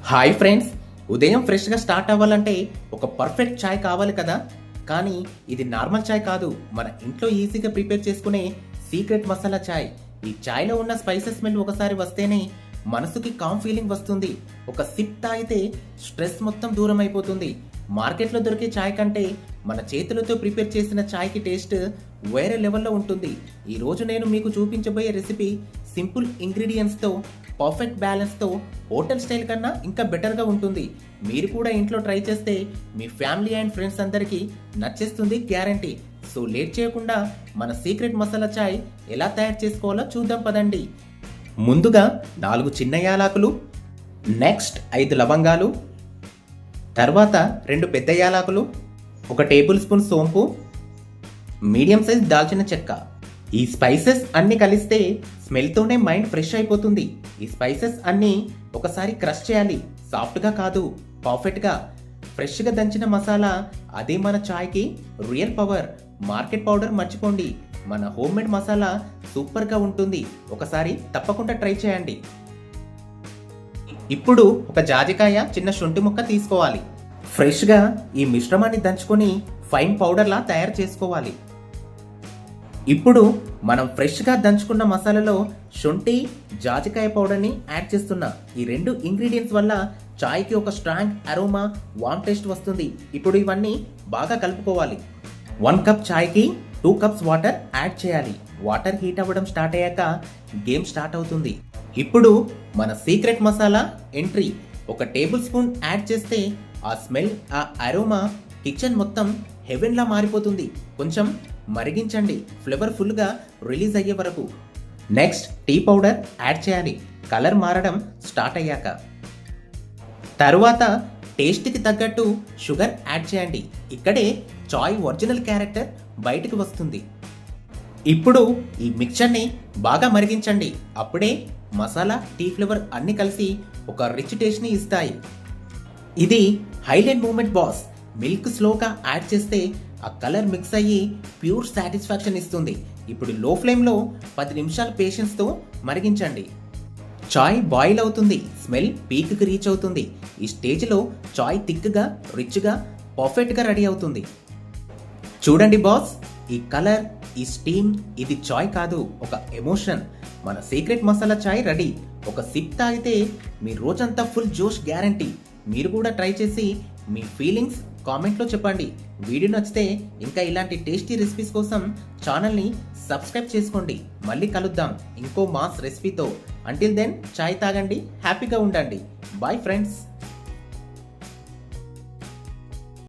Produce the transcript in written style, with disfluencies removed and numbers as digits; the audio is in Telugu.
హాయ్ ఫ్రెండ్స్, ఉదయం ఫ్రెష్గా స్టార్ట్ అవ్వాలంటే ఒక పర్ఫెక్ట్ చాయ్ కావాలి కదా. కానీ ఇది నార్మల్ చాయ్ కాదు, మన ఇంట్లో ఈజీగా ప్రిపేర్ చేసుకునే సీక్రెట్ మసాలా చాయ్. ఈ చాయ్లో ఉన్న స్పైసెస్ స్మెల్ ఒకసారి వస్తేనే మనసుకి కామ్ ఫీలింగ్ వస్తుంది. ఒక సిప్ తాగితే స్ట్రెస్ మొత్తం దూరం అయిపోతుంది. మార్కెట్లో దొరికే చాయ్ కంటే మన చేతులతో ప్రిపేర్ చేసిన చాయ్కి టేస్ట్ వేరే లెవెల్లో ఉంటుంది. ఈరోజు నేను మీకు చూపించబోయే రెసిపీ సింపుల్ ఇంగ్రీడియంట్స్తో పర్ఫెక్ట్ బ్యాలెన్స్తో హోటల్ స్టైల్ కన్నా ఇంకా బెటర్గా ఉంటుంది. మీరు కూడా ఇంట్లో ట్రై చేస్తే మీ ఫ్యామిలీ అండ్ ఫ్రెండ్స్ అందరికీ నచ్చేస్తుంది గ్యారంటీ. సో లేట్ చేయకుండా మన సీక్రెట్ మసాలా చాయ్ ఎలా తయారు చేసుకోవాలో చూద్దాం పదండి. ముందుగా 4 చిన్న యాలకులు, నెక్స్ట్ 5 లవంగాలు, తర్వాత 2 పెద్ద యాలకులు, 1 టేబుల్ స్పూన్ సోంపు, మీడియం సైజ్ దాల్చిన చెక్క. ఈ స్పైసెస్ అన్ని కలిస్తే స్మెల్తోనే మైండ్ ఫ్రెష్ అయిపోతుంది. ఈ స్పైసెస్ అన్ని ఒకసారి క్రష్ చేయాలి, సాఫ్ట్గా కాదు, పర్ఫెక్ట్గా. ఫ్రెష్గా దంచిన మసాలా అదే మన చాయ్కి రియల్ పవర్. మార్కెట్ పౌడర్ మర్చిపోండి, మన హోమ్ మేడ్ మసాలా సూపర్గా ఉంటుంది. ఒకసారి తప్పకుండా ట్రై చేయండి. ఇప్పుడు ఒక జాజికాయ, చిన్న శొంఠి ముక్క తీసుకోవాలి. ఫ్రెష్గా ఈ మిశ్రమాన్ని దంచుకొని ఫైన్ పౌడర్లా తయారు చేసుకోవాలి. ఇప్పుడు మనం ఫ్రెష్గా దంచుకున్న మసాలాలో శొంఠి, జాజికాయ పౌడర్ని యాడ్ చేస్తున్నా. ఈ 2 ఇంగ్రీడియంట్స్ వల్ల చాయ్కి ఒక స్ట్రాంగ్ అరోమా, వామ్ టేస్ట్ వస్తుంది. ఇప్పుడు ఇవన్నీ బాగా కలుపుకోవాలి. 1 కప్ చాయ్కి 2 కప్స్ వాటర్ యాడ్ చేయాలి. వాటర్ హీట్ అవ్వడం స్టార్ట్ అయ్యాక గేమ్ స్టార్ట్ అవుతుంది. ఇప్పుడు మన secret masala entry. 1 table spoon add చేస్తే ఆ స్మెల్, ఆ అరోమా కిచెన్ మొత్తం హెవెన్లా మారిపోతుంది. కొంచెం మరిగించండి, ఫ్లేవర్ఫుల్గా రిలీజ్ అయ్యే వరకు. నెక్స్ట్ టీ పౌడర్ యాడ్ చేయాలి, కలర్ మారడం స్టార్ట్ అయ్యాక. తరువాత టేస్ట్కి తగ్గట్టు షుగర్ యాడ్ చేయండి. ఇక్కడే చాయ్ ఒరిజినల్ క్యారెక్టర్ బయటకు వస్తుంది. ఇప్పుడు ఈ మిక్చర్ని బాగా మరిగించండి. అప్పుడే మసాలా, టీ ఫ్లేవర్ అన్ని కలిసి ఒక రిచ్ టేస్ట్ని ఇస్తాయి. ఇది హైలైట్ మూమెంట్ బాస్. మిల్క్ స్లోగా యాడ్ చేస్తే ఆ కలర్ మిక్స్ అయ్యి ప్యూర్ సాటిస్ఫాక్షన్ ఇస్తుంది. ఇప్పుడు లో ఫ్లేమ్లో 10 నిమిషాలు పేషెన్స్తో మరిగించండి. చాయ్ బాయిల్ అవుతుంది, స్మెల్ పీక్కి రీచ్ అవుతుంది. ఈ స్టేజ్లో చాయ్ థిక్గా, రిచ్గా, పర్ఫెక్ట్గా రెడీ అవుతుంది. చూడండి బాస్, ఈ కలర్, ఈ స్టీమ్, ఇది చాయ్ కాదు, ఒక ఎమోషన్. మన సీక్రెట్ మసాలా చాయ్ రెడీ. ఒక సిప్ తాగితే మీ రోజంతా ఫుల్ జోష్ గ్యారంటీ. మీరు కూడా ట్రై చేసి మీ ఫీలింగ్స్ కామెంట్లో చెప్పండి. వీడియో నచ్చితే ఇంకా ఇలాంటి టేస్టీ రెసిపీస్ కోసం ఛానల్ని సబ్స్క్రైబ్ చేసుకోండి. మళ్ళీ కలుద్దాం ఇంకో మాస్ రెసిపీతో. అంటిల్ దెన్ చాయ్ తాగండి, హ్యాపీగా ఉండండి. Bye friends.